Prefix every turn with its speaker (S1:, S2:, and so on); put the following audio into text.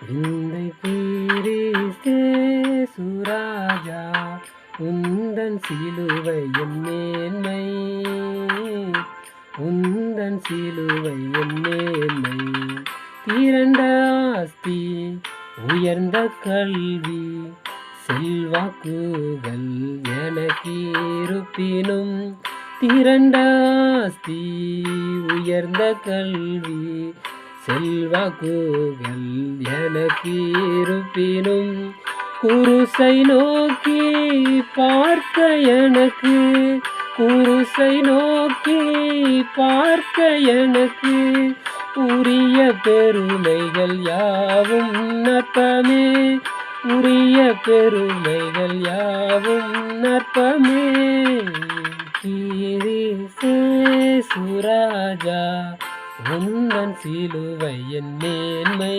S1: விந்தை கிறிஸ்தே சுராஜா உந்தன் சிலுவை என் மேன்மை, உந்தன் சிலுவை என் மேன்மை. திரண்ட ஆஸ்தி உயர்ந்த கல்வி செல்வாக்குகள் எனக்கு இருப்பினும், திரண்ட ஆஸ்தி உயர்ந்த கல்வி செல்வாக்குகள் எனக்கு இருப்பினும், குருசை நோக்கி பார்க்க எனக்கு, குருசை நோக்கி பார்க்க எனக்கு உரிய பெருமைகள் யாவும் நற்பமே, உரிய பெருமைகள் யாவும் நற்பமே. கிறிஸ்தே சுராஜா உந்தன் சிலுவை என் மேன்மை.